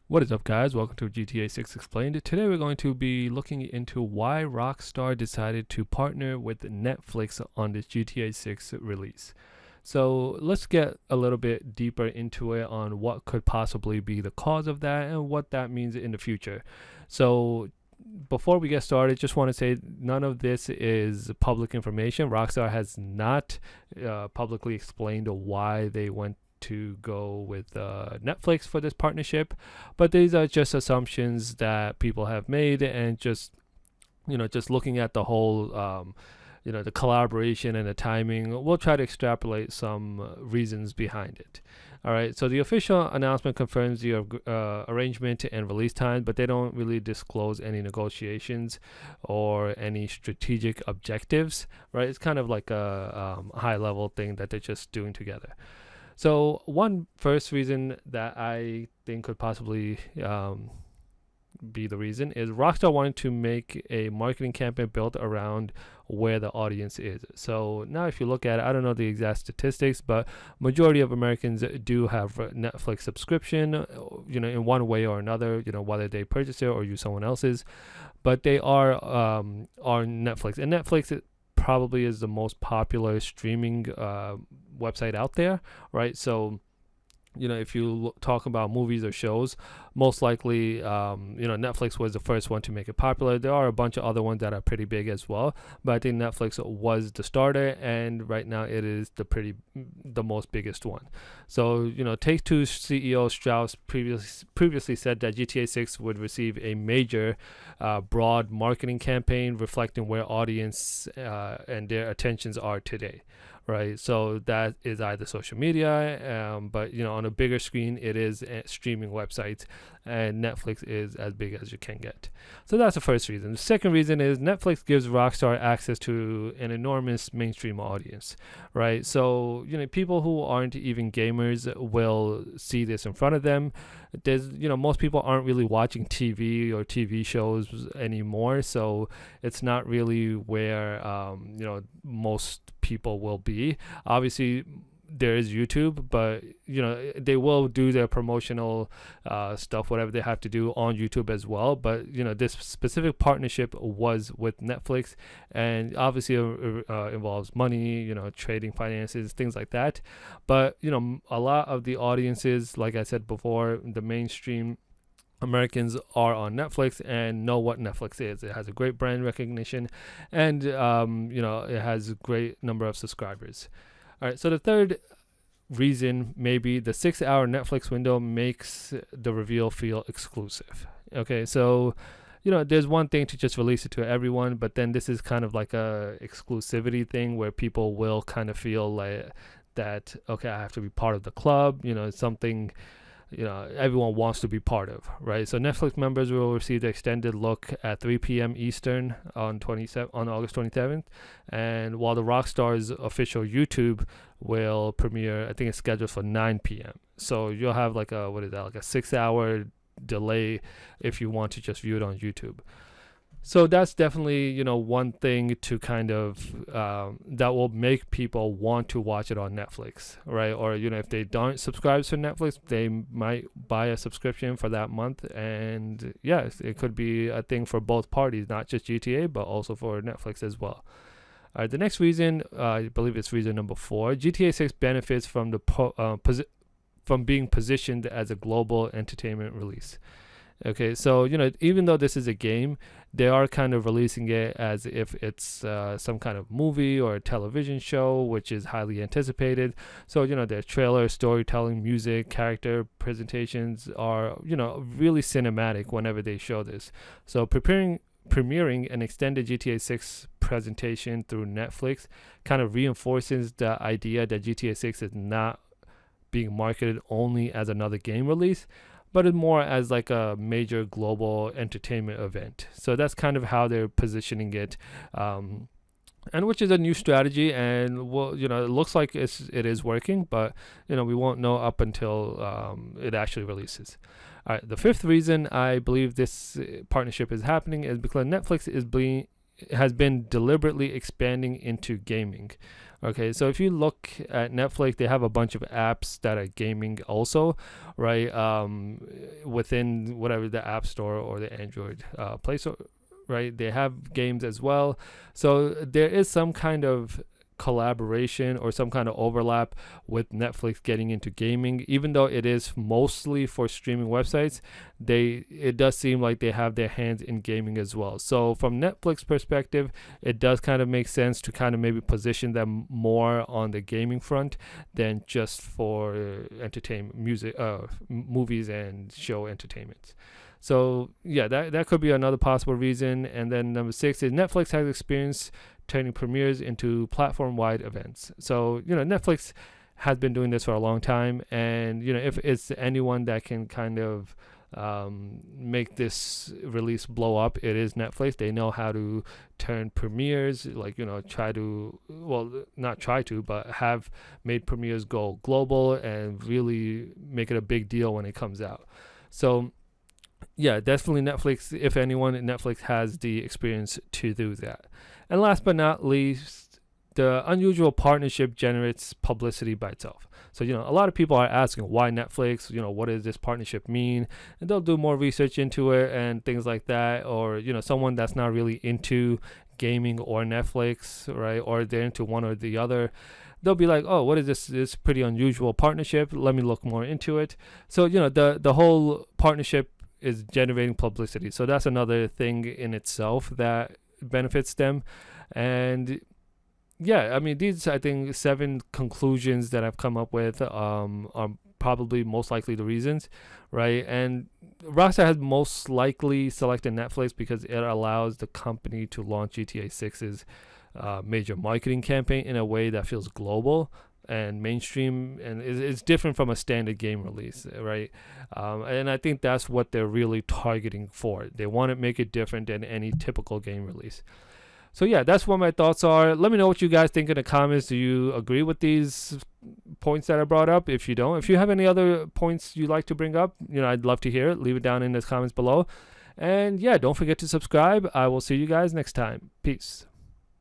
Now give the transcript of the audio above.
What is up, guys? Welcome to GTA 6 Explained. Today we're going to be looking into why Rockstar decided to partner with Netflix on this GTA 6 release. So let's get a little bit deeper into it on what could possibly be the cause of that and what that means in the future. So before we get started, just want to say none of this is public information. Rockstar has not publicly explained why they went to go with Netflix for this partnership, but these are just assumptions that people have made, and just looking at the whole the collaboration and the timing, we'll try to extrapolate some reasons behind it. All right, so the official announcement confirms the arrangement and release time, but they don't really disclose any negotiations or any strategic objectives, right? It's kind of like a high level thing that they're just doing together. So one first reason that I think could possibly be the reason is Rockstar wanted to make a marketing campaign built around where the audience is. So now if you look at it, I don't know the exact statistics, but majority of Americans do have a Netflix subscription, in one way or another, whether they purchase it or use someone else's, but they are on Netflix. And Netflix probably is the most popular streaming website out there, right? So if you talk about movies or shows, most likely Netflix was the first one to make it popular. There are a bunch of other ones that are pretty big as well, but I think Netflix was the starter, and right now it is the most biggest one. So Take-Two CEO Strauss previously said that GTA 6 would receive a major broad marketing campaign reflecting where audience and their attentions are today. Right, so that is either social media, but on a bigger screen, it is streaming websites, and Netflix is as big as you can get. So that's the first reason. The second reason is Netflix gives Rockstar access to an enormous mainstream audience, right? So people who aren't even gamers will see this in front of them. There's most people aren't really watching TV or TV shows anymore, so it's not really where most people will be. Obviously there is YouTube, but they will do their promotional stuff, whatever they have to do on YouTube as well. But this specific partnership was with Netflix, and obviously involves money, trading, finances, things like that. But a lot of the audiences, like I said before, the mainstream Americans are on Netflix and know what Netflix is. It has a great brand recognition, and it has a great number of subscribers. All right, so the third reason, maybe the 6-hour Netflix window makes the reveal feel exclusive. Okay, so there's one thing to just release it to everyone, but then this is kind of like a exclusivity thing where people will kind of feel like that, okay, I have to be part of the club. It's something everyone wants to be part of, right? So Netflix members will receive the extended look at 3 p.m. Eastern on August 27th, and while the Rockstar's official YouTube will premiere, I think it's scheduled for 9 p.m. So you'll have like a 6-hour delay if you want to just view it on YouTube. So that's definitely one thing to kind of that will make people want to watch it on Netflix, right? Or if they don't subscribe to Netflix, they might buy a subscription for that month, and yes, it could be a thing for both parties, not just GTA but also for Netflix as well. All right, the next reason, I believe it's reason number 4, GTA 6 benefits from from being positioned as a global entertainment release. Okay, so even though this is a game, they are kind of releasing it as if it's some kind of movie or a television show, which is highly anticipated. So their trailer, storytelling, music, character presentations are really cinematic whenever they show this. So premiering an extended GTA 6 presentation through Netflix kind of reinforces the idea that GTA 6 is not being marketed only as another game release, but it's more as like a major global entertainment event. So that's kind of how they're positioning it, and which is a new strategy, and it looks like it is working, but we won't know up until it actually releases. All right, the fifth reason I believe this partnership is happening is because Netflix has been deliberately expanding into gaming. Okay, so if you look at Netflix, they have a bunch of apps that are gaming also, right? Within whatever the App Store or the Android Play Store, right? They have games as well. So there is some kind of collaboration or some kind of overlap with Netflix getting into gaming, even though it is mostly for streaming websites. It does seem like they have their hands in gaming as well. So from Netflix perspective, it does kind of make sense to kind of maybe position them more on the gaming front than just for entertainment, music, movies and show entertainment. So yeah, that could be another possible reason. And then number 6 is Netflix has experience turning premieres into platform-wide events. So Netflix has been doing this for a long time, and if it's anyone that can kind of make this release blow up, it is Netflix. They know how to turn premieres, like try to, well, not try to, but have made premieres go global and really make it a big deal when it comes out. So yeah, definitely Netflix. If anyone, Netflix has the experience to do that. And last but not least, the unusual partnership generates publicity by itself. So, a lot of people are asking why Netflix, what does this partnership mean? And they'll do more research into it and things like that. Or, someone that's not really into gaming or Netflix, right? Or they're into one or the other. They'll be like, oh, what is this? This pretty unusual partnership. Let me look more into it. So, the whole partnership is generating publicity. So that's another thing in itself that benefits them. And yeah, I mean, these, I think, 7 conclusions that I've come up with are probably most likely the reasons, right? And Rockstar has most likely selected Netflix because it allows the company to launch GTA 6's major marketing campaign in a way that feels global and mainstream, and it's different from a standard game release, right? And I think that's what they're really targeting for. They want to make it different than any typical game release. So yeah, that's what my thoughts are. Let me know what you guys think in the comments. Do you agree with these points that I brought up? If you don't, if you have any other points you'd like to bring up, I'd love to hear it. Leave it down in the comments below. And yeah, don't forget to subscribe. I will see you guys next time. Peace.